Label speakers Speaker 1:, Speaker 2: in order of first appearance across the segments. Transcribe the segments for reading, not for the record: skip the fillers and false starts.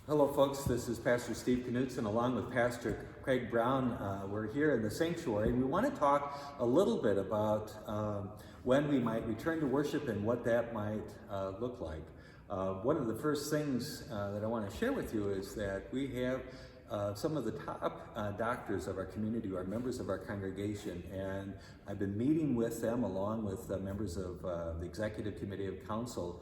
Speaker 1: Hello folks, this is Pastor Steve Knutson along with Pastor Craig Brown. We're here in the sanctuary and we want to talk a little bit about when we might return to worship and what that might look like. One of the first things that I want to share with you is that we have some of the top doctors of our community who are members of our congregation, and I've been meeting with them along with members of the Executive Committee of Council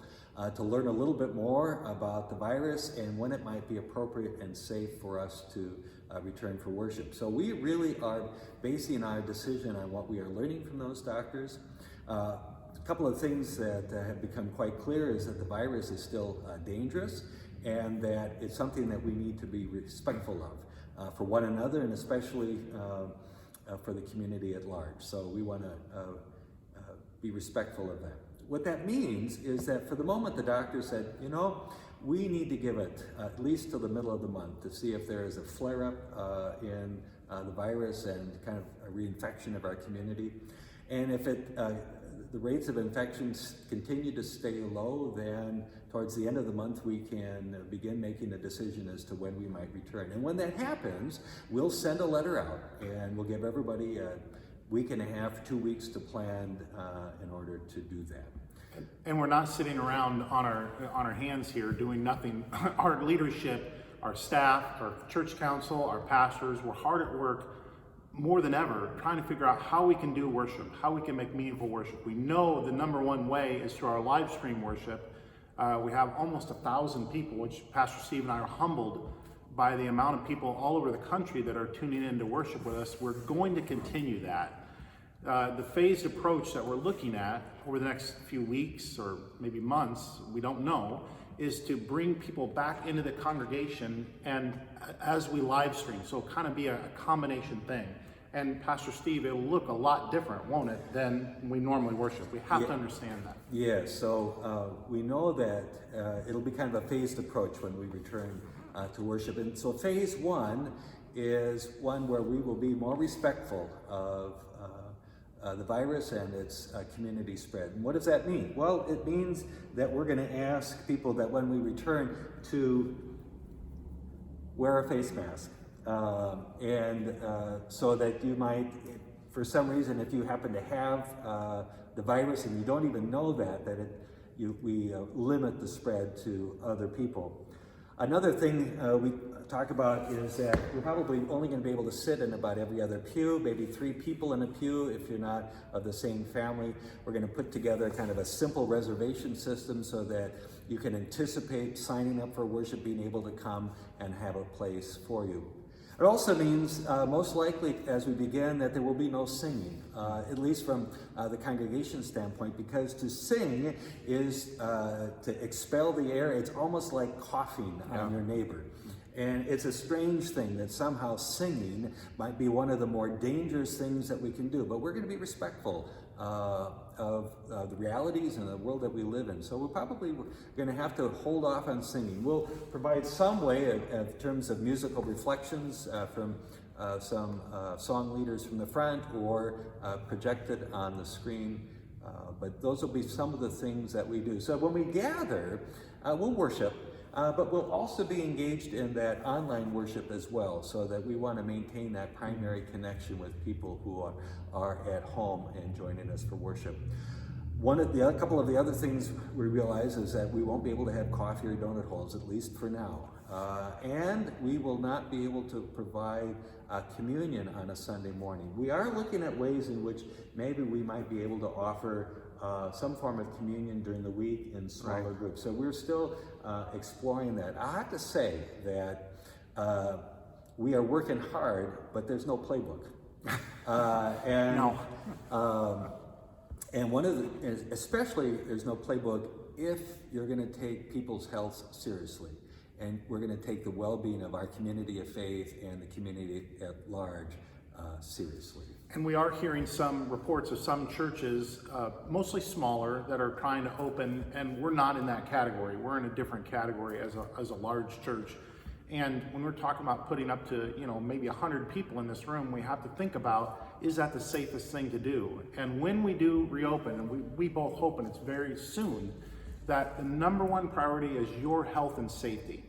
Speaker 1: to learn a little bit more about the virus and when it might be appropriate and safe for us to return for worship. So we really are basing our decision on what we are learning from those doctors. A couple of things that have become quite clear is that the virus is still dangerous, and that it's something that we need to be respectful of for one another, and especially for the community at large. So we want to be respectful of that. What that means is that for the moment, the doctor said, we need to give it at least till the middle of the month to see if there is a flare-up in the virus and kind of a reinfection of our community. And if the rates of infections continue to stay low, then towards the end of the month we can begin making a decision as to when we might return. And when that happens, we'll send a letter out and we'll give everybody a week and a half, 2 weeks to plan in order to do that.
Speaker 2: And we're not sitting around on our hands here doing nothing. Our leadership, our staff, our church council, our pastors, we're hard at work more than ever trying to figure out how we can do worship, how we can make meaningful worship. We know the number one way is through our live stream worship. We have almost 1,000 people, which Pastor Steve and I are humbled by the amount of people all over the country that are tuning in to worship with us. We're going to continue that. The phased approach that we're looking at over the next few weeks or maybe months, we don't know, is to bring people back into the congregation and as we live stream, so kind of be a combination thing. And Pastor Steve, it'll look a lot different, won't it, than we normally worship. We have to understand that.
Speaker 1: Yeah, so we know that it'll be kind of a phased approach when we return to worship. And so phase one is one where we will be more respectful of the virus and its community spread. And what does that mean? Well, it means that we're going to ask people that when we return to wear a face mask. So that you might, for some reason, if you happen to have the virus and you don't even know we limit the spread to other people. Another thing we talk about is that we're probably only going to be able to sit in about every other pew, maybe 3 people in a pew if you're not of the same family. We're going to put together kind of a simple reservation system so that you can anticipate signing up for worship, being able to come and have a place for you. It also means, most likely as we begin, that there will be no singing, at least from the congregation standpoint, because to sing is to expel the air. It's almost like coughing on your neighbor. And it's a strange thing that somehow singing might be one of the more dangerous things that we can do, but we're going to be respectful of the realities and the world that we live in. So we're probably going to have to hold off on singing. We'll provide some way in terms of musical reflections from some song leaders from the front or projected on the screen. But those will be some of the things that we do. So when we gather, we'll worship. But we'll also be engaged in that online worship as well, so that we want to maintain that primary connection with people who are at home and joining us for worship. A couple of the other things we realize is that we won't be able to have coffee or donut holes, at least for now. And we will not be able to provide communion on a Sunday morning. We are looking at ways in which maybe we might be able to offer some form of communion during the week in smaller groups. So we're still exploring that. I have to say that we are working hard, but there's no playbook. And one of especially there's no playbook if you're going to take people's health seriously. And we're going to take the well-being of our community of faith and the community at large seriously.
Speaker 2: And we are hearing some reports of some churches, mostly smaller, that are trying to open, and we're not in that category. We're in a different category as a large church. And when we're talking about putting up to, maybe 100 people in this room, we have to think about, is that the safest thing to do? And when we do reopen, and we both hope, and it's very soon, that the number one priority is your health and safety.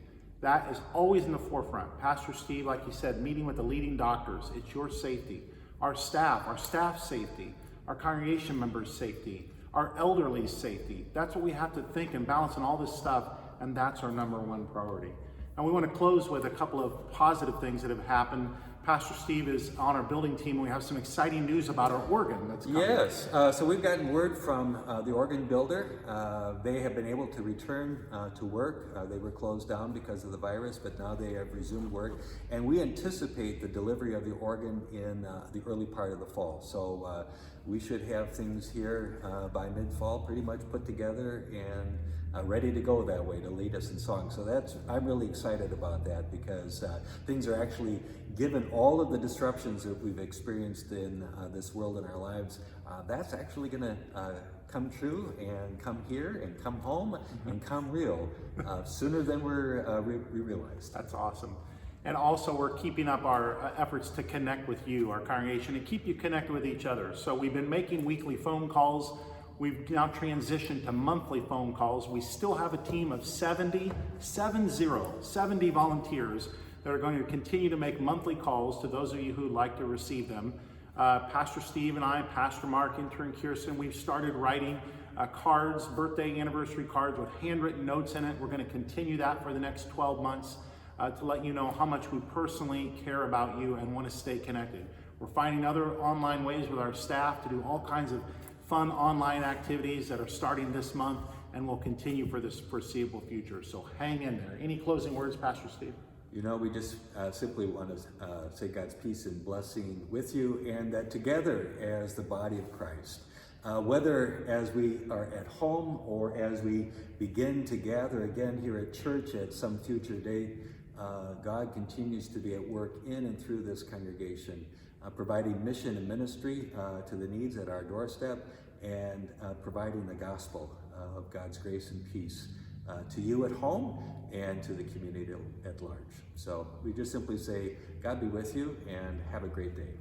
Speaker 2: That is always in the forefront. Pastor Steve, like he said, meeting with the leading doctors. It's your safety. Our staff's safety, our congregation members' safety, our elderly's safety. That's what we have to think and balance in all this stuff, and that's our number one priority. And we want to close with a couple of positive things that have happened. Pastor Steve is on our building team, and we have some exciting news about our organ that's coming.
Speaker 1: Yes, so we've gotten word from the organ builder. They have been able to return to work. They were closed down because of the virus, but now they have resumed work. And we anticipate the delivery of the organ in the early part of the fall. So we should have things here by mid-fall pretty much put together and ready to go that way to lead us in song. So I'm really excited about that, because things are actually, given all of the disruptions that we've experienced in this world in our lives, that's actually going to come true and come here and come home and come real sooner than we realized.
Speaker 2: That's awesome. And also, we're keeping up our efforts to connect with you, our congregation, and keep you connected with each other. So we've been making weekly phone calls. We've now transitioned to monthly phone calls. We still have a team of 70 volunteers that are going to continue to make monthly calls to those of you who would like to receive them. Pastor Steve and I, Pastor Mark, intern Kirsten, we've started writing cards, birthday anniversary cards with handwritten notes in it. We're going to continue that for the next 12 months to let you know how much we personally care about you and want to stay connected. We're finding other online ways with our staff to do all kinds of fun online activities that are starting this month and will continue for this foreseeable future. So hang in there. Any closing words, Pastor Steve?
Speaker 1: You know, we just simply want to say God's peace and blessing with you, and that together as the body of Christ, whether as we are at home or as we begin to gather again here at church at some future date, God continues to be at work in and through this congregation, providing mission and ministry to the needs at our doorstep, and providing the gospel of God's grace and peace to you at home and to the community at large. So we just simply say, God be with you and have a great day.